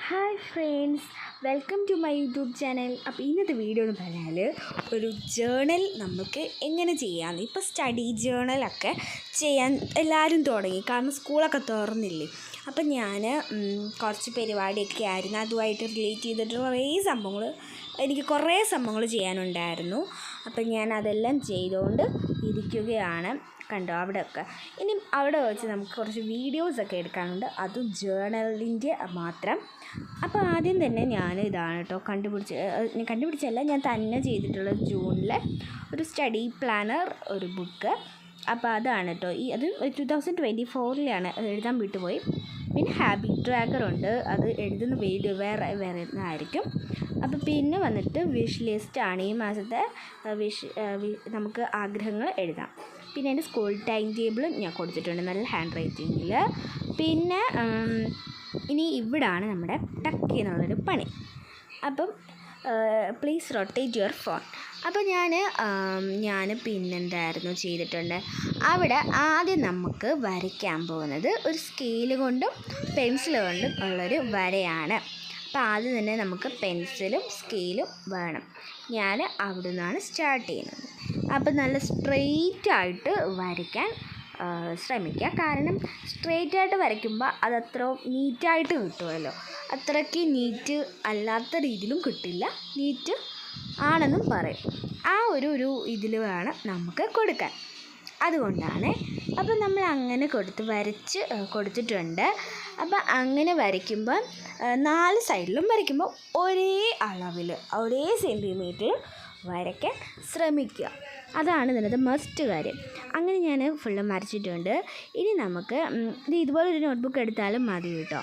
Hi friends, welcome to my YouTube channel. അപ്പോൾ ഇന്നത്തെ video എന്ന് പറഞ്ഞാൽ ഒരു ജേണൽ നമുക്ക് എങ്ങനെ ചെയ്യാമെന്ന്. ഇപ്പോൾ സ്റ്റഡി ജേണലൊക്കെ ചെയ്യാൻ എല്ലാവരും തുടങ്ങി, കാരണം സ്കൂളൊക്കെ തുറന്നില്ലേ. അപ്പം ഞാൻ കുറച്ച് പരിപാടിയൊക്കെ ആയിരുന്നു, അതുമായിട്ട് റിലേറ്റ് ചെയ്തിട്ട് കുറേ സംഭവങ്ങൾ ചെയ്യാനുണ്ടായിരുന്നു. അപ്പം ഞാൻ അതെല്ലാം ചെയ്തുകൊണ്ട് ഇരിക്കുകയാണ്. കണ്ടോ അവിടെയൊക്കെ. ഇനി അവിടെ വെച്ച് നമുക്ക് കുറച്ച് വീഡിയോസൊക്കെ എടുക്കാനുണ്ട്, അതും ജേണലിൻ്റെ മാത്രം. അപ്പോൾ ആദ്യം തന്നെ ഞാൻ ഇതാണ് കേട്ടോ കണ്ടുപിടിച്ചല്ല, ഞാൻ തന്നെ ചെയ്തിട്ടുള്ള ജൂണിലെ ഒരു സ്റ്റഡി പ്ലാനർ, ഒരു ബുക്ക്. അപ്പോൾ അതാണ് കേട്ടോ. അത് 2024 അത് എഴുതാൻ വിട്ടുപോയി. പിന്നെ ഹാബിറ്റ് ട്രാക്കറുണ്ട്, അത് എഴുതുന്ന വീഡിയോ വേറെ ആയിരിക്കും. അപ്പോൾ പിന്നെ വന്നിട്ട് വിഷ് ലിസ്റ്റാണ്. ഈ മാസത്തെ നമുക്ക് ആഗ്രഹങ്ങൾ എഴുതാം. പിന്നെ എൻ്റെ സ്കൂൾ ടൈം ടേബിളും ഞാൻ കൊടുത്തിട്ടുണ്ട് നല്ല ഹാൻഡ് റൈറ്റിങ്ങിൽ. പിന്നെ ഇനി ഇവിടാണ് നമ്മുടെ ടക്ക് എന്നുള്ളൊരു പണി. അപ്പം പ്ലീസ് റൊട്ടേറ്റ് യുവർ ഫോൺ. അപ്പോൾ ഞാൻ പിന്നെന്തായിരുന്നു ചെയ്തിട്ടുണ്ട്, അവിടെ ആദ്യം നമുക്ക് വരയ്ക്കാൻ പോകുന്നത് ഒരു സ്കെയില് കൊണ്ടും പെൻസിൽ കൊണ്ടും ഉള്ളൊരു വരയാണ്. അപ്പോൾ ആദ്യം തന്നെ നമുക്ക് പെൻസിലും സ്കെയിലും വേണം. ഞാൻ അവിടെ നിന്നാണ് സ്റ്റാർട്ട് ചെയ്യുന്നത്. അപ്പോൾ നല്ല സ്ട്രെയിറ്റായിട്ട് വരയ്ക്കാൻ ശ്രമിക്കുക, കാരണം സ്ട്രെയിറ്റായിട്ട് വരയ്ക്കുമ്പോൾ അതത്ര നീറ്റായിട്ട് കിട്ടുമല്ലോ. അത്രയ്ക്ക് നീറ്റ് അല്ലാത്ത രീതിയിലും കിട്ടില്ല, നീറ്റ് ആണെന്നും പറയും. ആ ഒരു ഇതിൽ വേണം നമുക്ക് കൊടുക്കാൻ. അതുകൊണ്ടാണ് അപ്പം നമ്മൾ അങ്ങനെ വരച്ച് കൊടുത്തിട്ടുണ്ട്. അപ്പം അങ്ങനെ വരയ്ക്കുമ്പോൾ 4 സൈഡിലും വരയ്ക്കുമ്പോൾ ഒരേ അളവിൽ ഒരേ സെൻറ്റിമീറ്ററിൽ വരയ്ക്കാൻ ശ്രമിക്കുക. അതാണ് ഇതിനകത്ത് മസ്റ്റ് കാര്യം. അങ്ങനെ ഞാൻ ഫുള്ളും വരച്ചിട്ടുണ്ട്. ഇനി നമുക്ക് ഇതുപോലൊരു നോട്ട്ബുക്ക് എടുത്താലും മതി കേട്ടോ.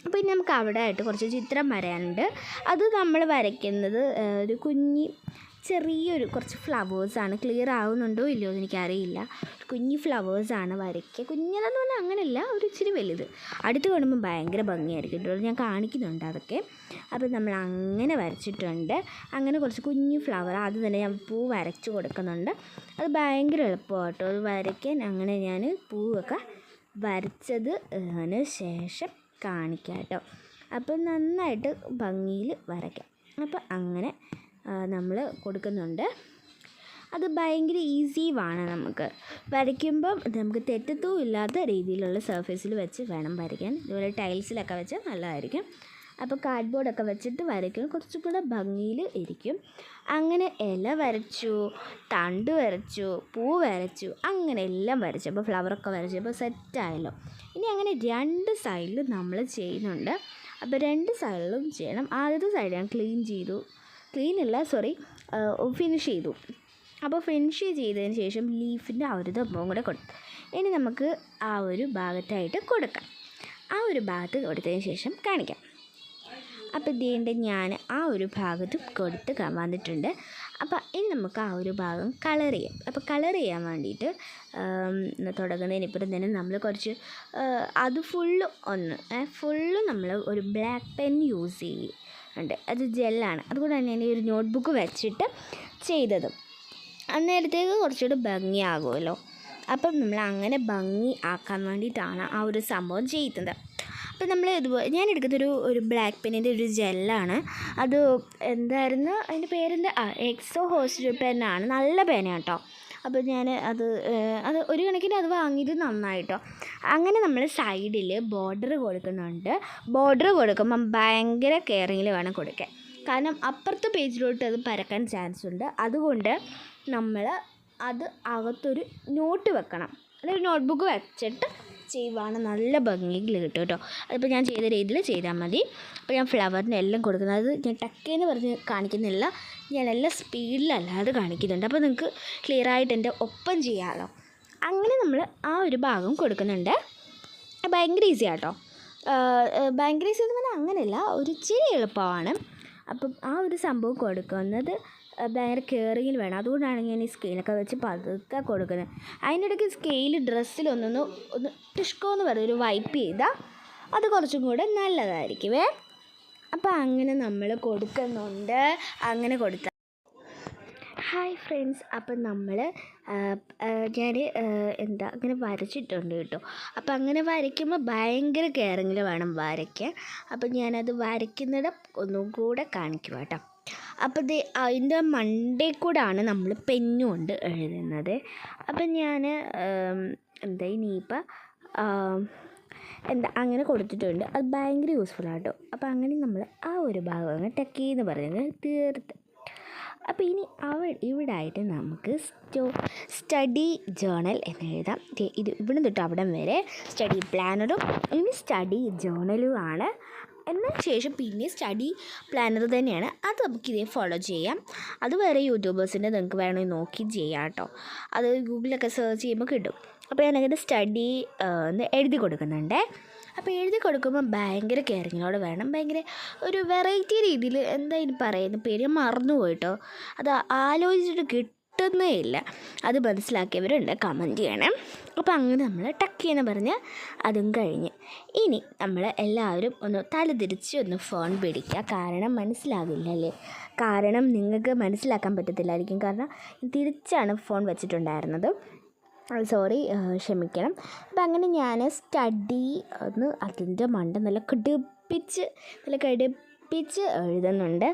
അപ്പോൾ ഇനി നമുക്ക് അവിടെ ആയിട്ട് കുറച്ച് ചിത്രം വരാനുണ്ട്. അത് നമ്മൾ വരയ്ക്കുന്നത് ഒരു ചെറിയൊരു കുറച്ച് ഫ്ലവേഴ്സാണ്. ക്ലിയർ ആവുന്നുണ്ടോ ഇല്ലയോ എന്ന് എനിക്കറിയില്ല. കുഞ്ഞ് ഫ്ലവേഴ്സാണ് വരയ്ക്കുക. കുഞ്ഞതെന്ന് പറഞ്ഞാൽ അങ്ങനെയല്ല, ഒരു ഇച്ചിരി വലുത്. അടുത്ത് കാണുമ്പോൾ ഭയങ്കര ഭംഗിയായിരിക്കും കേട്ടോ, ഞാൻ കാണിക്കുന്നുണ്ട് അതൊക്കെ. അപ്പോൾ നമ്മൾ അങ്ങനെ വരച്ചിട്ടുണ്ട്. അങ്ങനെ കുറച്ച് കുഞ്ഞ് ഫ്ലവർ ആദ്യം തന്നെ ഞാൻ പൂ വരച്ച് കൊടുക്കുന്നുണ്ട്. അത് ഭയങ്കര എളുപ്പമാണ് കേട്ടോ അത് വരയ്ക്കാൻ. അങ്ങനെ ഞാൻ പൂവൊക്കെ വരച്ചതിന് ശേഷം കാണിക്കാം കേട്ടോ. അപ്പം നന്നായിട്ട് ഭംഗിയിൽ വരയ്ക്കാം. അപ്പം അങ്ങനെ നമ്മൾ കൊടുക്കുന്നുണ്ട്. അത് ഭയങ്കര ഈസിയുമാണ്. നമുക്ക് വരയ്ക്കുമ്പം നമുക്ക് തെറ്റത്തും ഇല്ലാത്ത രീതിയിലുള്ള സർഫേസിൽ വെച്ച് വേണം വരയ്ക്കാൻ. ഇതുപോലെ ടൈൽസിലൊക്കെ വെച്ച് നല്ലതായിരിക്കും. അപ്പോൾ കാർഡ്ബോർഡൊക്കെ വെച്ചിട്ട് വരയ്ക്കുന്നത് കുറച്ചും കൂടെ ഭംഗിയിൽ ഇരിക്കും. അങ്ങനെ ഇല വരച്ചു, തണ്ട് വരച്ചു, പൂ വരച്ചു, അങ്ങനെ എല്ലാം വരച്ചു. അപ്പോൾ ഫ്ലവറൊക്കെ വരച്ചപ്പോൾ സെറ്റായല്ലോ. ഇനി അങ്ങനെ 2 സൈഡിലും നമ്മൾ ചെയ്യുന്നുണ്ട്. അപ്പോൾ 2 സൈഡിലും ചെയ്യണം. ആദ്യത്തെ സൈഡ് ഞാൻ ഫിനിഷ് ചെയ്തു. അപ്പോൾ ഫിനിഷ് ചെയ്തതിന് ശേഷം ലീഫിൻ്റെ ആ ഒരു സംഭവം കൂടെ കൊടുത്തു. ഇനി നമുക്ക് ആ ഒരു ഭാഗത്തായിട്ട് കൊടുക്കാം. ആ ഒരു ഭാഗത്ത് കൊടുത്തതിന് ശേഷം കാണിക്കാം. അപ്പോൾ ഇതേണ്ട ഞാൻ ആ ഒരു ഭാഗത്തും കൊടുത്ത് വന്നിട്ടുണ്ട്. അപ്പോൾ ഇനി നമുക്ക് ആ ഒരു ഭാഗം കളർ ചെയ്യാം. അപ്പോൾ കളർ ചെയ്യാൻ വേണ്ടിയിട്ട് തുടങ്ങുന്നതിനിപ്പുറം തന്നെ നമ്മൾ കുറച്ച് അത് ഫുള്ളും നമ്മൾ ഒരു ബ്ലാക്ക് പെൻ യൂസ് ചെയ്യുന്നുണ്ട്. അത് ജെല്ലാണ്. അതുകൊണ്ടാണ് ഞാൻ ഈ ഒരു നോട്ട്ബുക്ക് വെച്ചിട്ട് ചെയ്തത്. അന്നേരത്തേക്ക് കുറച്ചുകൂടി ഭംഗിയാകുമല്ലോ. അപ്പം നമ്മൾ അങ്ങനെ ഭംഗി ആക്കാൻ വേണ്ടിയിട്ടാണ് ആ ഒരു സംഭവം ചെയ്യുന്നത്. അപ്പം നമ്മൾ ഞാൻ എടുക്കുന്നത് ഒരു ബ്ലാക്ക് പെന്നിൻ്റെ ഒരു ജെല്ലാണ്. അത് എന്തായിരുന്നു അതിൻ്റെ പേരെന്താ, എക്സോ ഹോസ്റ്റ് പെന്നാണ്. നല്ല പേനയാണ് കേട്ടോ. അപ്പോൾ ഞാൻ അത് ഒരു കണക്കിന് അത് വാങ്ങിയത് നന്നായിട്ടോ. അങ്ങനെ നമ്മൾ സൈഡിൽ ബോർഡർ കൊടുക്കുന്നുണ്ട്. ബോർഡർ കൊടുക്കുമ്പം ഭയങ്കര കെയറിങ്ങിൽ വേണം കൊടുക്കാൻ, കാരണം അപ്പുറത്തെ പേജിലോട്ട് അത് പരക്കാൻ ചാൻസ് ഉണ്ട്. അതുകൊണ്ട് നമ്മൾ അത് അകത്തൊരു നോട്ട് വെക്കണം. അതൊരു നോട്ട്ബുക്ക് വെച്ചിട്ട് ചെയ്യുവാണ് നല്ല ഭംഗിയിൽ കിട്ടും കേട്ടോ. അതിപ്പോൾ ഞാൻ ചെയ്ത രീതിയിൽ ചെയ്താൽ മതി. അപ്പോൾ ഞാൻ ഫ്ലവറിന് എല്ലാം കൊടുക്കുന്നത്, അത് ഞാൻ ടക്കേന്ന് പറഞ്ഞ് കാണിക്കുന്നില്ല, ഞാൻ എല്ലാം സ്പീഡിലല്ലാതെ കാണിക്കുന്നുണ്ട്. അപ്പോൾ നിങ്ങൾക്ക് ക്ലിയറായിട്ട് എൻ്റെ ഒപ്പം ചെയ്യാമല്ലോ. അങ്ങനെ നമ്മൾ ആ ഒരു ഭാഗം കൊടുക്കുന്നുണ്ട്. ഭയങ്കര ഈസി ആട്ടോ. ഭയങ്കര ഈസി എന്ന് പറഞ്ഞാൽ അങ്ങനെയല്ല, ഒരു ഇച്ചിരി എളുപ്പമാണ്. അപ്പം ആ ഒരു സംഭവം കൊടുക്കുന്നത് ഭയങ്കര കെയറിങ്ങിൽ വേണം. അതുകൊണ്ടാണ് ഞാൻ ഈ സ്കെയിലൊക്കെ വെച്ച് പതുക്കെ കൊടുക്കുന്നത്. അതിനിടയ്ക്ക് സ്കെയിൽ ഡ്രസ്സിലൊന്ന് ടിഷ്കോന്ന് പറഞ്ഞൊരു വൈപ്പ് ചെയ്താൽ അത് കുറച്ചും കൂടെ നല്ലതായിരിക്കുമേ. അപ്പോൾ അങ്ങനെ നമ്മൾ കൊടുക്കുന്നുണ്ട്. അങ്ങനെ ഹായ് ഫ്രണ്ട്സ്, അപ്പം നമ്മൾ ഞാൻ അങ്ങനെ വരച്ചിട്ടുണ്ട് കേട്ടോ. അപ്പം അങ്ങനെ വരയ്ക്കുമ്പോൾ ഭയങ്കര കെയറിങ്ങിൽ വേണം വരയ്ക്കാൻ. അപ്പം ഞാനത് വരയ്ക്കുന്നിടം ഒന്നും കൂടെ കാണിക്കുക കേട്ടോ. അപ്പോൾ അതിൻ്റെ മണ്ടയിൽ കൂടാണ് നമ്മൾ പെന്നുകൊണ്ട് എഴുതുന്നത്. അപ്പം ഞാൻ ഇനിയിപ്പോൾ അങ്ങനെ കൊടുത്തിട്ടുണ്ട്. അത് ഭയങ്കര യൂസ്ഫുള്ളാണ് കേട്ടോ. അപ്പോൾ അങ്ങനെ നമ്മൾ ആ ഒരു ഭാഗം അങ്ങ് ടക്കേന്ന് പറയുന്നത് തീർത്ത്. അപ്പോൾ ഇനി ഇവിടായിട്ട് നമുക്ക് സ്റ്റഡി ജേണൽ എന്ന് എഴുതാം. ഇത് ഇവിടെ തൊട്ട് അവിടം വരെ സ്റ്റഡി പ്ലാനറും ഇനി സ്റ്റഡി ജേണലുമാണ്. എന്നാൽ ശേഷം പിന്നെ സ്റ്റഡി പ്ലാനർ തന്നെയാണ്. അത് നമുക്ക് ഇതേ ഫോളോ ചെയ്യാം. അത് വേറെ യൂട്യൂബേഴ്സിൻ്റെ നിങ്ങൾക്ക് വേണമെങ്കിൽ നോക്കി ചെയ്യാം കേട്ടോ. അത് ഗൂഗിളൊക്കെ സെർച്ച് ചെയ്യുമ്പോൾ കിട്ടും. അപ്പോൾ ഞാനങ്ങനെ സ്റ്റഡി എഴുതി കൊടുക്കുന്നുണ്ട്. അപ്പോൾ എഴുതി കൊടുക്കുമ്പോൾ ഭയങ്കര കെയറിങ്ങിനോടെ വേണം. ഭയങ്കര ഒരു വെറൈറ്റി രീതിയിൽ ഇനി പറയുന്ന പേര് മറന്നുപോയിട്ടോ. അത് ആലോചിച്ചിട്ട് കിട്ടുന്നേ ഇല്ല. അത് മനസ്സിലാക്കിയവരുണ്ട്, കമൻറ്റ് ചെയ്യണേ. അപ്പോൾ അങ്ങനെ നമ്മൾ ടക്കിയെന്ന് പറഞ്ഞ് അതും കഴിഞ്ഞ് ഇനി നമ്മൾ എല്ലാവരും ഒന്ന് തലതിരിച്ച് ഒന്ന് ഫോൺ പിടിക്കുക. കാരണം മനസ്സിലാകില്ലല്ലേ, കാരണം നിങ്ങൾക്ക് മനസ്സിലാക്കാൻ പറ്റത്തില്ലായിരിക്കും. കാരണം തിരിച്ചാണ് ഫോൺ വെച്ചിട്ടുണ്ടായിരുന്നത്. സോറി, ക്ഷമിക്കണം. അപ്പം അങ്ങനെ ഞാൻ സ്റ്റഡി അതിൻ്റെ മണ്ട നല്ല കടുപ്പിച്ച് എഴുതുന്നുണ്ട്.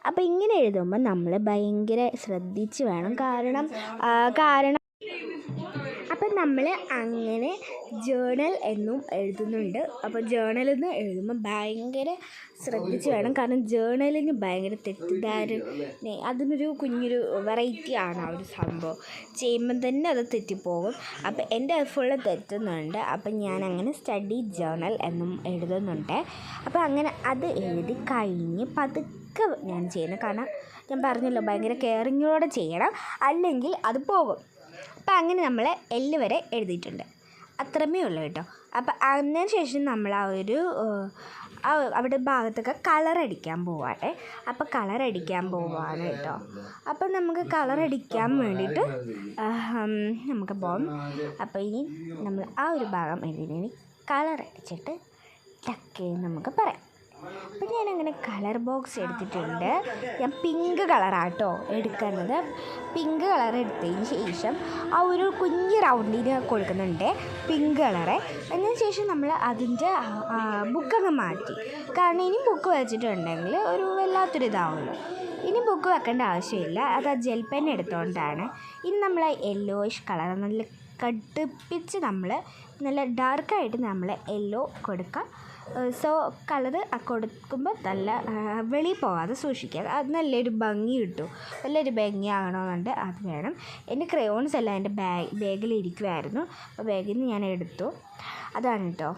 അപ്പോൾ ഇങ്ങനെ എഴുതുമ്പോൾ നമ്മൾ ഭയങ്കര ശ്രദ്ധിച്ച് വേണം. കാരണം അപ്പം നമ്മൾ അങ്ങനെ ജേണൽ എന്നും എഴുതുന്നുണ്ട്. അപ്പോൾ ജേണലെന്ന് എഴുതുമ്പോൾ ഭയങ്കര ശ്രദ്ധിച്ച് വേണം. കാരണം ജേണലിന് ഭയങ്കര തെറ്റിദ്ധാരണ, അതിനൊരു കുഞ്ഞൊരു വെറൈറ്റി ആണ് ആ ഒരു സംഭവം. ചെയ്യുമ്പം തന്നെ അത് തെറ്റിപ്പോകും. അപ്പോൾ എൻ്റെ ഫുള്ള് തെറ്റുന്നുണ്ട്. അപ്പം ഞാനങ്ങനെ സ്റ്റഡി ജേണൽ എന്നും എഴുതുന്നുണ്ട്. അപ്പോൾ അങ്ങനെ അത് എഴുതി കഴിഞ്ഞ് പതുക്കെ ഞാൻ ചെയ്യുന്നത്. കാരണം ഞാൻ പറഞ്ഞല്ലോ, ഭയങ്കര കെയറിങ്ങോടെ ചെയ്യണം, അല്ലെങ്കിൽ അത് പോകും. അപ്പം അങ്ങനെ നമ്മൾ എല്ല് വരെ എഴുതിയിട്ടുണ്ട്. അത്രമേ ഉള്ളൂ കേട്ടോ. അപ്പം അതിന് ശേഷം നമ്മൾ അവിടെ ഭാഗത്തൊക്കെ കളറടിക്കാൻ പോവാട്ടെ. അപ്പോൾ കളറടിക്കാൻ പോവാണ് കേട്ടോ. അപ്പം നമുക്ക് കളറടിക്കാൻ വേണ്ടിയിട്ട് നമുക്ക് പോകാം. അപ്പോൾ ഇനി നമ്മൾ ആ ഒരു ഭാഗം എഴുതി കളറടിച്ചിട്ട് ടക്കേ നമുക്ക് പറയാം. അപ്പം ഞാനങ്ങനെ കളർ ബോക്സ് എടുത്തിട്ടുണ്ട്. ഞാൻ പിങ്ക് കളറാട്ടോ എടുക്കുന്നത്. പിങ്ക് കളർ എടുത്തതിന് ശേഷം ആ ഒരു കുഞ്ഞ് റൗണ്ടിന് കൊടുക്കുന്നുണ്ട് പിങ്ക് കളറ്. അതിന് ശേഷം നമ്മൾ അതിൻ്റെ ബുക്കങ്ങ് മാറ്റി. കാരണം ഇനി ബുക്ക് വെച്ചിട്ടുണ്ടെങ്കിൽ ഒരു വല്ലാത്തൊരു ഇതാവുമല്ലോ. ഇനി ബുക്ക് വെക്കേണ്ട ആവശ്യമില്ല. അത് ആ ജെൽ പെൻ എടുത്തുകൊണ്ടാണ്. ഇനി നമ്മൾ യെല്ലോയിഷ് കളർ നല്ല കടുപ്പിച്ച് നല്ല ഡാർക്കായിട്ട് നമ്മൾ യെല്ലോ കൊടുക്കുക. സോ കളറ് കൊടുക്കുമ്പോൾ നല്ല വെളിയിൽ പോകാതെ സൂക്ഷിക്കുക. അത് നല്ലൊരു ഭംഗി കിട്ടും. നല്ലൊരു ഭംഗിയാകണമെന്നുണ്ട്, അത് വേണം. എൻ്റെ ക്രയോൺസ് എല്ലാം എൻ്റെ ബാഗിൽ ഇരിക്കുമായിരുന്നു. അപ്പോൾ ബാഗിൽ നിന്ന് ഞാൻ എടുത്തു. അതാണ് കേട്ടോ.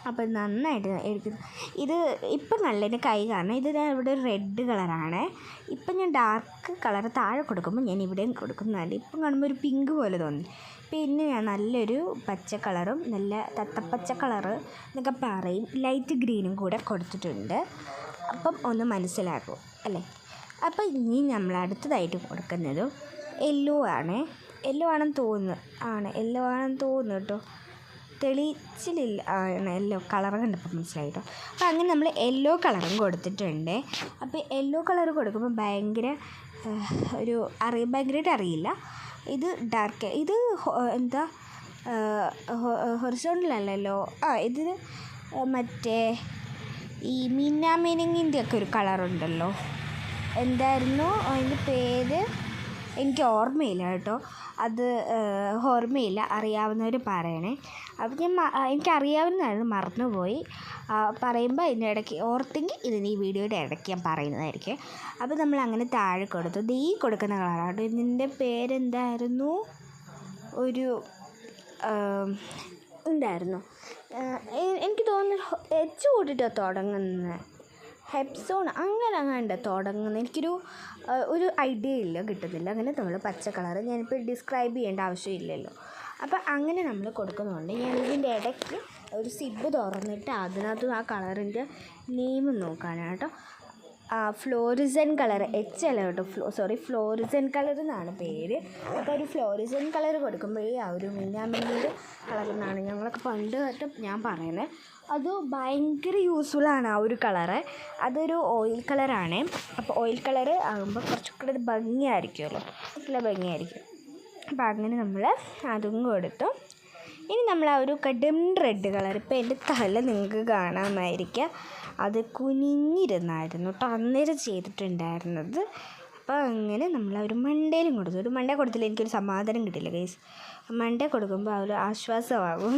അപ്പം നന്നായിട്ട് എടുക്കുന്നു. ഇത് ഇപ്പം നല്ല കൈ കാരണം ഇത് ഇവിടെ ഒരു റെഡ് കളറാണ്. ഇപ്പം ഞാൻ ഡാർക്ക് കളർ താഴെ കൊടുക്കുമ്പോൾ ഞാൻ ഇവിടെയും കൊടുക്കുന്നുണ്ട്. ഇപ്പം കാണുമ്പോൾ ഒരു പിങ്ക് പോലെ തോന്നി. പിന്നെ ഞാൻ നല്ലൊരു പച്ച കളറും നല്ല തത്തപ്പച്ച കളറ് എന്നൊക്കെ പറയും, ലൈറ്റ് ഗ്രീനും കൂടെ കൊടുത്തിട്ടുണ്ട്. അപ്പം ഒന്ന് മനസ്സിലാക്കും അല്ലേ. അപ്പം ഇനി നമ്മൾ അടുത്തതായിട്ട് കൊടുക്കുന്നതും യെല്ലോ ആണെന്ന് തോന്നുന്നു കേട്ടോ. തെളിച്ചിലില്ല, യെല്ലോ കളർ കണ്ടപ്പോൾ മനസ്സിലായിട്ടോ. അപ്പോൾ അങ്ങനെ നമ്മൾ യെല്ലോ കളറും കൊടുത്തിട്ടുണ്ട്. അപ്പോൾ യെല്ലോ കളർ കൊടുക്കുമ്പോൾ ഭയങ്കരമായിട്ട് അറിയില്ല. ഇത് ഡാർക്ക്, ഇത് ഹൊറിസോണ്ടലല്ലല്ലോ. ഇത് മറ്റേ ഈ മിന്നാമിനുങ്ങിൻ്റെ ഒക്കെ ഒരു കളറുണ്ടല്ലോ, എന്തായിരുന്നു അതിൻ്റെ പേര് എനിക്ക് ഓർമ്മയില്ല കേട്ടോ. അത് ഓർമ്മയില്ല, അറിയാവുന്നവർ പറയണേ. അപ്പം എനിക്കറിയാവുന്നതായിരുന്നു, മറന്നുപോയി. പറയുമ്പോൾ ഇതിൻ്റെ ഇടയ്ക്ക് ഓർത്തെങ്കിൽ ഇതിന് ഈ വീഡിയോയുടെ ഇടയ്ക്ക് ഞാൻ പറയുന്നതായിരിക്കും. അപ്പോൾ നമ്മൾ അങ്ങനെ താഴെ കൊടുത്തു. ഈ കൊടുക്കുന്ന കളറാണ്. ഇതിൻ്റെ പേരെന്തായിരുന്നു, എന്തായിരുന്നു, എനിക്ക് തോന്നുന്നു എച്ച് കൂട്ടിയിട്ട് തുടങ്ങുന്നത്, ഹെപ്സോൺ അങ്ങനെ തുടങ്ങുന്നത്. ഒരു ഐഡിയ ഇല്ല, കിട്ടുന്നില്ല. അങ്ങനെ നമ്മൾ പച്ച കളറ് ഞാനിപ്പോൾ ഡിസ്ക്രൈബ് ചെയ്യേണ്ട ആവശ്യമില്ലല്ലോ. അപ്പം അങ്ങനെ നമ്മൾ കൊടുക്കുന്നുണ്ട്. ഞാൻ ഇതിൻ്റെ ഇടയ്ക്ക് ഒരു സിബ് തുറന്നിട്ട് അതിനകത്ത് ആ കളറിൻ്റെ നെയിം നോക്കാനാണ് കേട്ടോ. ഫ്ലോറിസൻ കളർ അല്ല കേട്ടോ, ഫ്ലോറിസൻ കളർ എന്നാണ് പേര്. അപ്പോൾ ഒരു ഫ്ലോറിസൻ കളർ കൊടുക്കുമ്പോഴേ ആ ഒരു മിന്നാമിന്നിയുടെ കളർ എന്നാണ് ഞങ്ങളൊക്കെ പണ്ട് തൊട്ട് ഞാൻ പറയുന്നത്. അത് ഭയങ്കര യൂസ്ഫുള്ളാണ് ആ ഒരു കളറ്. അതൊരു ഓയിൽ കളറാണ്. അപ്പോൾ ഓയിൽ കളർ ആകുമ്പോൾ കുറച്ചുകൂടെ ഭംഗിയായിരിക്കുമല്ലോ, നല്ല ഭംഗിയായിരിക്കും. അപ്പോൾ അങ്ങനെ നമ്മൾ അതും കൊടുത്തു. ഇനി നമ്മൾ ആ ഒരു കടും റെഡ് കളർ, ഇപ്പോൾ എൻ്റെ തല നിങ്ങൾക്ക് കാണാമായിരിക്കാം, അത് കുനിഞ്ഞിരുന്നായിരുന്നു കേട്ടോ അന്നേരം ചെയ്തിട്ടുണ്ടായിരുന്നത്. അപ്പോൾ അങ്ങനെ നമ്മൾ ആ ഒരു മണ്ടയിലും കൊടുത്തു. ഒരു മണ്ട കൊടുത്തില്ല എനിക്കൊരു സമാധാനം കിട്ടില്ല ഗൈസ്. മണ്ട കൊടുക്കുമ്പോൾ ആ ഒരു ആശ്വാസമാകും.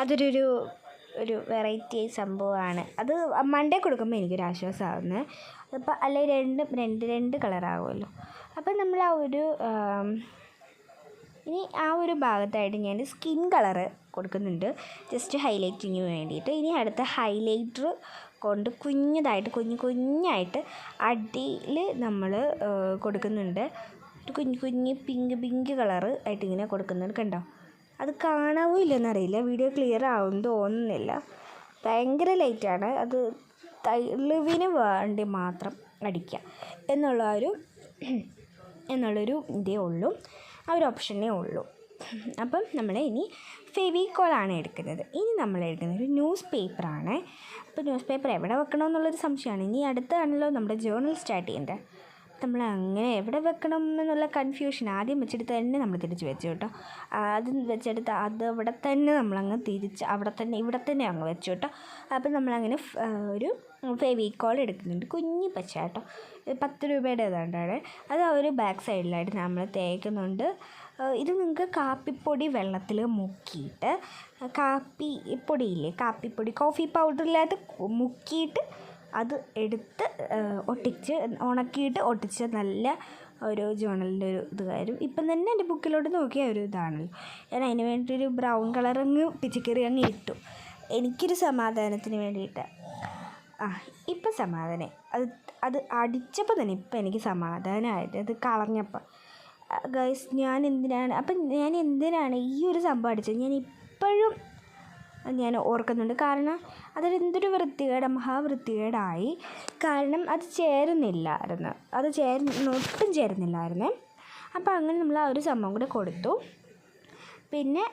അതൊരു വെറൈറ്റി സംഭവമാണ്. അത് മണ്ടേ കൊടുക്കുമ്പോൾ എനിക്കൊരു ആശ്വാസമാകുന്നത്. അപ്പോൾ അല്ലെങ്കിൽ രണ്ട് കളറാകുമല്ലോ. അപ്പം നമ്മൾ ഇനി ആ ഒരു ഭാഗത്തായിട്ട് ഞാൻ സ്കിൻ കളറ് കൊടുക്കുന്നുണ്ട്, ജസ്റ്റ് ഹൈലൈറ്റിങ്ങിന് വേണ്ടിയിട്ട്. ഇനി അടുത്ത ഹൈലൈറ്റർ കൊണ്ട് കുഞ്ഞായിട്ട് അടിയിൽ നമ്മൾ കൊടുക്കുന്നുണ്ട്. ഒരു കുഞ്ഞ് പിങ്ക് കളറ് ആയിട്ട് ഇങ്ങനെ കൊടുക്കുന്നുണ്ട്. കണ്ടോ, അത് കാണാവോ ഇല്ലെന്നറിയില്ല, വീഡിയോ ക്ലിയർ ആവുമെന്ന് തോന്നുന്നില്ല, ഭയങ്കര ലൈറ്റാണ്. അത് തെളിവിന് വേണ്ടി മാത്രം അടിക്കുക എന്നുള്ളൊരു ഇതേ ഉള്ളൂ, ആ ഒരു ഓപ്ഷനേ ഉള്ളൂ. അപ്പം നമ്മൾ ഇനി ഫെവിക്കോളാണ് എടുക്കുന്നത്. ഇനി നമ്മൾ എടുക്കുന്നത് ഒരു ന്യൂസ് പേപ്പറാണ്. അപ്പോൾ ന്യൂസ് പേപ്പർ എവിടെ വെക്കണമെന്നുള്ളൊരു സംശയമാണ്. ഇനി അടുത്താണല്ലോ നമ്മുടെ ജേർണൽ സ്റ്റാർട്ട് ചെയ്യേണ്ടത്. നമ്മൾ അങ്ങനെ എവിടെ വെക്കണം എന്നുള്ള കൺഫ്യൂഷൻ ആദ്യം വെച്ചെടുത്ത് തന്നെ നമ്മൾ തിരിച്ച് വെച്ചു കേട്ടോ. ആദ്യം വെച്ചെടുത്ത് അത് അവിടെ തന്നെ നമ്മളങ്ങ് തിരിച്ച് ഇവിടെ തന്നെ അങ്ങ് വെച്ചു കേട്ടോ. അപ്പം നമ്മളങ്ങനെ ഒരു ഫെവിക്കോൾ എടുക്കുന്നുണ്ട്, കുഞ്ഞി പച്ച കേട്ടോ, 10 രൂപയുടെ ഏതാണ്ടാണ്. അത് ആ ഒരു ബാക്ക് സൈഡിലായിട്ട് നമ്മൾ തേക്കുന്നുണ്ട്. ഇത് നിങ്ങൾക്ക് കാപ്പിപ്പൊടി വെള്ളത്തിൽ മുക്കിയിട്ട്, കാപ്പിപ്പൊടി കോഫി പൗഡറിലായിട്ട് മുക്കിയിട്ട് അത് എടുത്ത് ഉണക്കിയിട്ട് ഒട്ടിച്ച് നല്ല ഒരു ജേർണലിൻ്റെ ഒരു ഇത് കാര്യം. ഇപ്പം തന്നെ എൻ്റെ ബുക്കിലോട്ട് നോക്കിയ ഒരു ഇതാണല്ലോ. ഞാൻ അതിന് വേണ്ടിയിട്ടൊരു ബ്രൗൺ കളർ പിച്ചിക്കറി ഇട്ടു, എനിക്കൊരു സമാധാനത്തിന് വേണ്ടിയിട്ട്. ഇപ്പം സമാധാനം, അത് അടിച്ചപ്പോൾ തന്നെ ഇപ്പം എനിക്ക് സമാധാനമായിട്ട്, അത് കളഞ്ഞപ്പോൾ. ഗൈസ് ഞാൻ എന്തിനാണ് ഈ ഒരു സംഭവം അടിച്ചത് ഞാൻ ഇപ്പോഴും ഓർക്കുന്നുണ്ട്. കാരണം അതൊരു മഹാവൃത്തികേടായി. കാരണം അത് ഒട്ടും ചേരുന്നില്ലായിരുന്നു. അപ്പോൾ അങ്ങനെ നമ്മൾ ആ ഒരു സംഭവം കൂടെ കൊടുത്തു. പിന്നെ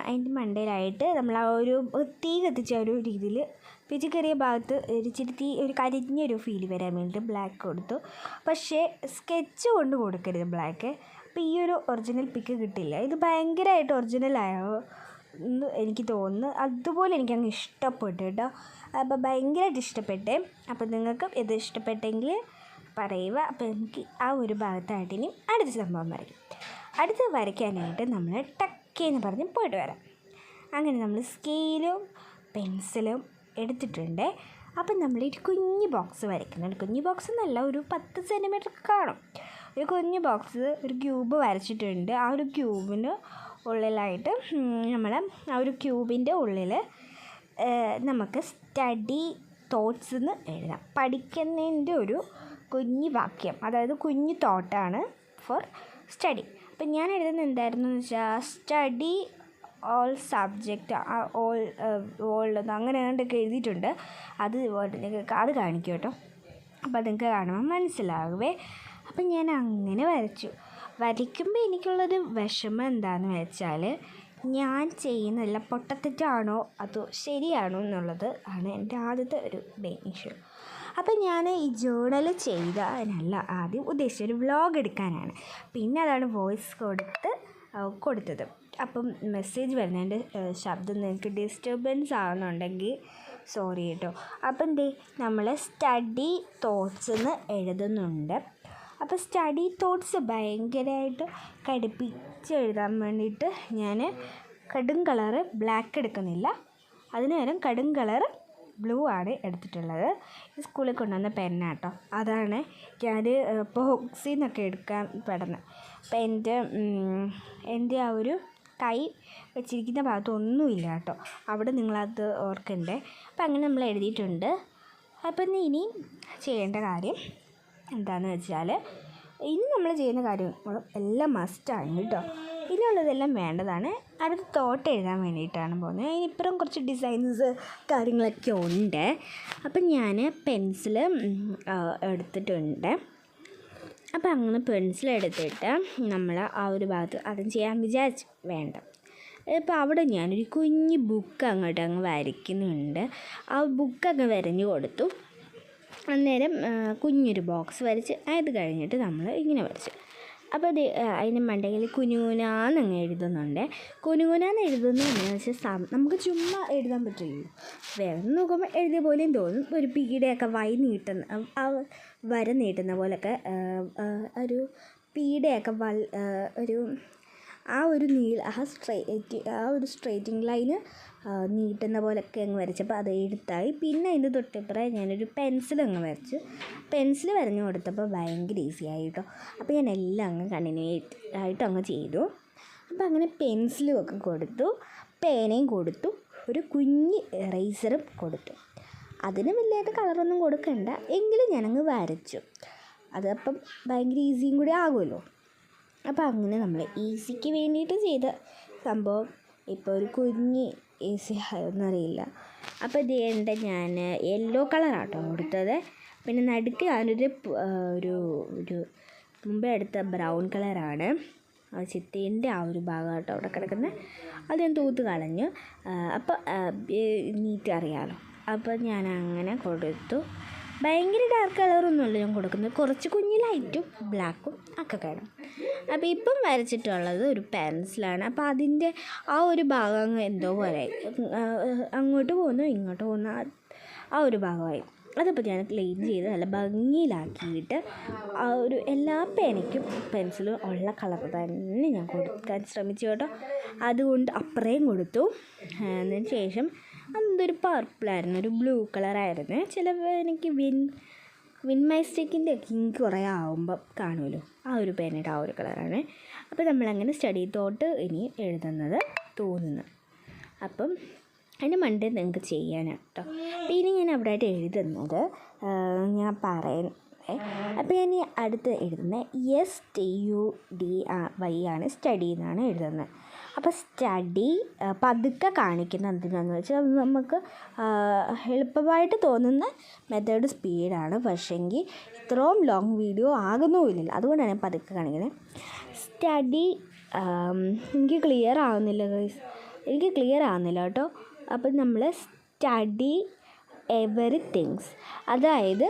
അതിൻ്റെ മണ്ടയിലായിട്ട് നമ്മൾ ആ ഒരു തീ കത്തിച്ച ഒരു രീതിയിൽ പിച്ചിക്കറിയ ഭാഗത്ത് ഒരു കരിഞ്ഞൊരു ഫീൽ വരാൻ വേണ്ടിയിട്ട് ബ്ലാക്ക് കൊടുത്തു. പക്ഷേ സ്കെച്ച് കൊണ്ട് കൊടുക്കരുത് ബ്ലാക്ക്. അപ്പോൾ ഈ ഒരു ഒറിജിനൽ പിക്ക് കിട്ടില്ല. ഇത് ഭയങ്കരമായിട്ട് ഒറിജിനലായോ എന്ന് എനിക്ക് തോന്നുന്നു. അതുപോലെ എനിക്കങ്ങ് ഇഷ്ടപ്പെട്ടു കേട്ടോ. അപ്പോൾ ഭയങ്കരമായിട്ട് ഇഷ്ടപ്പെട്ടേ. അപ്പോൾ നിങ്ങൾക്ക് ഇത് ഇഷ്ടപ്പെട്ടെങ്കിൽ പറയുക. അപ്പോൾ എനിക്ക് ആ ഒരു ഭാഗത്തായിട്ട് ഇനി അടുത്ത സംഭവം അടുത്ത് വരയ്ക്കാനായിട്ട് നമ്മൾ ടക്കേന്ന് പറഞ്ഞ് പോയിട്ട് വരാം. അങ്ങനെ നമ്മൾ സ്കെയിലും പെൻസിലും എടുത്തിട്ടുണ്ട്. അപ്പം നമ്മൾ ഒരു കുഞ്ഞ് ബോക്സ് വരയ്ക്കുന്നുണ്ട്. കുഞ്ഞ് ബോക്സ് എന്നല്ല, ഒരു 10 സെൻറ്റിമീറ്റർ കാണും. ഒരു കുഞ്ഞ് ബോക്സ്, ഒരു ക്യൂബ് വരച്ചിട്ടുണ്ട്. ആ ഒരു ക്യൂബിന് ഉള്ളിലായിട്ട് നമ്മൾ ആ ഒരു ക്യൂബിൻ്റെ ഉള്ളിൽ നമുക്ക് സ്റ്റഡി തോട്ട്സ് എന്ന് എഴുതാം. പഠിക്കുന്നതിൻ്റെ ഒരു കുഞ്ഞ് വാക്യം, അതായത് കുഞ്ഞ് തോട്ടാണ് ഫോർ സ്റ്റഡി. അപ്പം ഞാൻ എഴുതുന്നത് എന്തായിരുന്നു എന്ന് വെച്ചാൽ സ്റ്റഡി ഓൾ സബ്ജക്റ്റ് ഓൾ അങ്ങനെ കണ്ടൊക്കെ എഴുതിയിട്ടുണ്ട്. അത് കാണിക്കും കേട്ടോ. അപ്പോൾ നിങ്ങൾക്ക് കാണുമ്പോൾ മനസ്സിലാകുവേ. അപ്പം ഞാൻ അങ്ങനെ വരയ്ക്കുമ്പോൾ എനിക്കുള്ളൊരു വിഷമം എന്താണെന്ന് വെച്ചാൽ, ഞാൻ ചെയ്യുന്നതെല്ലാം പൊട്ടത്തെറ്റാണോ അതോ ശരിയാണോ എന്നുള്ളത് ആണ് എൻ്റെ ആദ്യത്തെ ഒരു മെയിൻ ഇഷ്യൂ. അപ്പം ഞാൻ ഈ ജേർണൽ ചെയ്തതിനല്ല ആദ്യം ഉദ്ദേശിച്ചത്, ഒരു വ്ളോഗ് എടുക്കാനാണ്. പിന്നെ അതാണ് വോയിസ് കൊടുത്തത്. അപ്പം മെസ്സേജ് വരുന്നതിൻ്റെ ശബ്ദം നിങ്ങൾക്ക് ഡിസ്റ്റർബൻസ് ആകുന്നുണ്ടെങ്കിൽ സോറി കേട്ടോ. അപ്പം നമ്മൾ സ്റ്റഡി തോട്ട്സ് എന്ന് എഴുതുന്നുണ്ട്. അപ്പോൾ സ്റ്റഡി തോട്ട്സ് ഭയങ്കരമായിട്ട് കടുപ്പിച്ച് എഴുതാൻ വേണ്ടിയിട്ട് ഞാൻ കടും കളറ് ബ്ലാക്ക് എടുക്കുന്നില്ല, അതിന് പകരം കടും കളറ് ബ്ലൂ ആണ് എടുത്തിട്ടുള്ളത്. ഈ സ്കൂളിൽ കൊണ്ടുവന്ന പെന്നാട്ടോ, അതാണ് ഞാൻ ബോക്സിൽ നിന്നൊക്കെ എടുക്കാൻ പെടുന്നത്. അപ്പം എൻ്റെ ആ ഒരു കൈ വെച്ചിരിക്കുന്ന ഭാഗത്ത് ഒന്നുമില്ല കേട്ടോ, അവിടെ നിങ്ങളത് ഓർക്കണ്ടേ. അപ്പം അങ്ങനെ നമ്മൾ എഴുതിയിട്ടുണ്ട്. അപ്പം ഇനി ചെയ്യേണ്ട കാര്യം എന്താണെന്ന് വെച്ചാൽ, ഇനി നമ്മൾ ചെയ്യുന്ന കാര്യങ്ങൾ എല്ലാം മസ്റ്റാണ് കേട്ടോ. ഇനിയുള്ളതെല്ലാം വേണ്ടതാണ്. അടുത്ത തോട്ട് എഴുതാൻ വേണ്ടിയിട്ടാണ് പോകുന്നത്. അതിനിപ്പുറം കുറച്ച് ഡിസൈൻസ് കാര്യങ്ങളൊക്കെ ഉണ്ട്. അപ്പം ഞാൻ പെൻസിൽ എടുത്തിട്ടുണ്ട്. അപ്പോൾ അങ്ങനെ പെൻസിലെടുത്തിട്ട് നമ്മൾ ആ ഒരു ഭാഗത്ത് അതും ചെയ്യാൻ വിചാരിച്ച് വേണ്ട. ഇപ്പോൾ അവിടെ ഞാനൊരു കുഞ്ഞ് ബുക്ക് അങ്ങ് വരയ്ക്കുന്നുണ്ട്. ആ ബുക്കൊക്കെ വരഞ്ഞ് കൊടുത്തു. അന്നേരം കുഞ്ഞൊരു ബോക്സ് വരച്ച് അത് കഴിഞ്ഞിട്ട് നമ്മൾ ഇങ്ങനെ വരച്ചു. അപ്പോൾ അതിന് മണ്ടയിൽ കുനുകുനാന്നങ്ങ് എഴുതുന്നുണ്ട്. കുനുകുനാന്ന് എഴുതുന്നതെന്ന് വെച്ചാൽ നമുക്ക് ചുമ്മാ എഴുതാൻ പറ്റുള്ളൂ. വേറെ നോക്കുമ്പോൾ എഴുതിയ പോലെയും തോന്നും. ഒരു പീഡയൊക്കെ വര നീട്ടുന്ന പോലൊക്കെ ഒരു പീഡയൊക്കെ ഒരു ആ ഒരു സ്ട്രൈറ്റിംഗ് ലൈന് നീട്ടുന്ന പോലൊക്കെ അങ്ങ് വരച്ചപ്പോൾ അത് എഴുത്തായി. പിന്നെ അതിൻ്റെ തൊട്ടിപ്പുറം ഞാനൊരു പെൻസിൽ അങ്ങ് വരച്ചു. പെൻസിൽ വരഞ്ഞു കൊടുത്തപ്പോൾ ഭയങ്കര ഈസി ആയി കേട്ടോ. അപ്പോൾ ഞാൻ എല്ലാം അങ്ങ് കണ്ടിന്യൂ ആയിട്ട് അങ്ങ് ചെയ്തു. അപ്പോൾ അങ്ങനെ പെൻസിലും ഒക്കെ കൊടുത്തു, പേനയും കൊടുത്തു, ഒരു കുഞ്ഞ് എറേസറും കൊടുത്തു. അതിന് വലിയായിട്ട് കളറൊന്നും കൊടുക്കണ്ട, എങ്കിലും ഞാനങ്ങ് വരച്ചു. അതപ്പം ഭയങ്കര ഈസിയും കൂടി ആകുമല്ലോ. അപ്പോൾ അങ്ങനെ നമ്മൾ ഈസിക്ക് വേണ്ടിയിട്ട് ചെയ്ത സംഭവം ഇപ്പോൾ ഒരു കുഞ്ഞ് ഈസി ആയെന്നറിയില്ല. അപ്പോൾ ഇത് എൻ്റെ ഞാൻ യെല്ലോ കളറാട്ടോ കൊടുത്തത്. പിന്നെ നടുക്ക് ഞാനൊരു മുമ്പേ എടുത്ത ബ്രൗൺ കളറാണ്. ചിത്തേൻ്റെ ആ ഒരു ഭാഗമാട്ടോ അവിടെ കിടക്കുന്നത്. അത് ഞാൻ തൂത്ത് കളഞ്ഞു. അപ്പോൾ നീറ്റ് അറിയാമല്ലോ. അപ്പോൾ ഞാൻ അങ്ങനെ കൊടുത്തു. ഭയങ്കര ഡാർക്ക് കളറൊന്നുമല്ല ഞാൻ കൊടുക്കുന്നത്, കുറച്ച് കുഞ്ഞ് ലൈറ്റും ബ്ലാക്കും ഒക്കെ കാണും. അപ്പോൾ ഇപ്പം വരച്ചിട്ടുള്ളത് ഒരു പെൻസിലാണ്. അപ്പോൾ അതിൻ്റെ ആ ഒരു ഭാഗം എന്തോ പോലെ അങ്ങോട്ട് പോകുന്നു ഇങ്ങോട്ട് പോകുന്നു ആ ഒരു ഭാഗമായി. അതിപ്പോൾ ഞാൻ ക്ലീൻ ചെയ്ത് നല്ല ഭംഗിയിലാക്കിയിട്ട് ആ ഒരു എല്ലാ പേനയ്ക്കും പെൻസിലും ഉള്ള കളർ തന്നെ ഞാൻ കൊടുക്കാൻ ശ്രമിച്ചു കേട്ടോ. അതുകൊണ്ട് അപ്പുറയും കൊടുത്തു. അതിന് ശേഷം അതൊരു പർപ്പിളായിരുന്നു, ഒരു ബ്ലൂ കളറായിരുന്നു. എനിക്ക് വിൻമൈസ്റ്റിക്കിൻ്റെ ഇങ്ക് കുറേ ആകുമ്പോൾ കാണുമല്ലോ, ആ ഒരു പേനയുടെ ആ ഒരു കളറാണ്. അപ്പോൾ നമ്മളങ്ങനെ സ്റ്റഡി തോട്ട് ഇനി എഴുതുന്നത് തോന്നുന്നു. അപ്പം അതിന് മണ്ടേ നിങ്ങൾക്ക് ചെയ്യാനാണ് കേട്ടോ. പിന്നെ ഞാൻ അവിടെ ആയിട്ട് എഴുതുന്നത് ഞാൻ പറയുന്നത്. അപ്പോൾ ഞാൻ അടുത്ത് എഴുതുന്നത് STUDY ആണ്, സ്റ്റഡി എന്നാണ് എഴുതുന്നത്. അപ്പോൾ സ്റ്റഡി പതുക്കെ കാണിക്കുന്ന എന്തിനാണെന്ന് വെച്ചാൽ നമുക്ക് എളുപ്പമായിട്ട് തോന്നുന്ന മെത്തേഡ് സ്പീഡാണ്. പക്ഷേങ്കിൽ ഇത്രയും ലോങ് വീഡിയോ ആകുന്നുമില്ലല്ലോ, അതുകൊണ്ടാണ് ഞാൻ പതുക്കെ കാണിക്കുന്നത്. സ്റ്റഡി എനിക്ക് ക്ലിയർ ആവുന്നില്ല കേട്ടോ. അപ്പം നമ്മൾ സ്റ്റഡി എവറിത്തിങ്സ്, അതായത്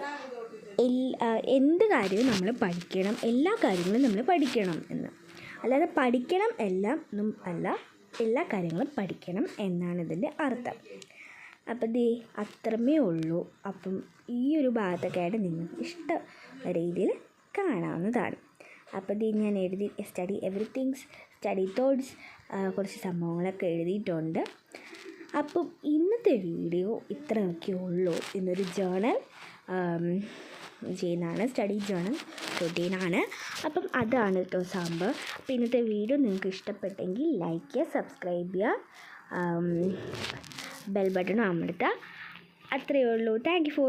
എന്ത് കാര്യവും നമ്മൾ പഠിക്കണം, എല്ലാ കാര്യങ്ങളും നമ്മൾ പഠിക്കണം എന്ന്. അല്ലാതെ പഠിക്കണം എല്ലാം അല്ല, എല്ലാ കാര്യങ്ങളും പഠിക്കണം എന്നാണ് ഇതിൻ്റെ അർത്ഥം. അപ്പം അത്രമേ ഉള്ളൂ. അപ്പം ഈ ഒരു ഭാഗത്തൊക്കെ ആയിട്ട് നിങ്ങൾക്ക് ഇഷ്ട രീതിയിൽ കാണാവുന്നതാണ്. അപ്പം ഞാൻ എഴുതി സ്റ്റഡി എവറിത്തിങ്സ്, സ്റ്റഡി തോട്ട്സ്, കുറച്ച് സംഭവങ്ങളൊക്കെ എഴുതിയിട്ടുണ്ട്. അപ്പം ഇന്നത്തെ വീഡിയോ ഇത്രയൊക്കെ ഉള്ളൂ. ഇന്നൊരു ജേണൽ ചെയ്യുന്നതാണ്, സ്റ്റഡി ജേണൽ റൊട്ടീനാണ്. അപ്പം അതാണ് കേട്ടോ സംഭവം. അപ്പോൾ ഇന്നത്തെ വീഡിയോ നിങ്ങൾക്ക് ഇഷ്ടപ്പെട്ടെങ്കിൽ ലൈക്ക് ചെയ്യുക, സബ്സ്ക്രൈബ് ചെയ്യുക, ബെൽ ബട്ടൺ അമർത്തുക. അത്രയേ ഉള്ളൂ. Thank you for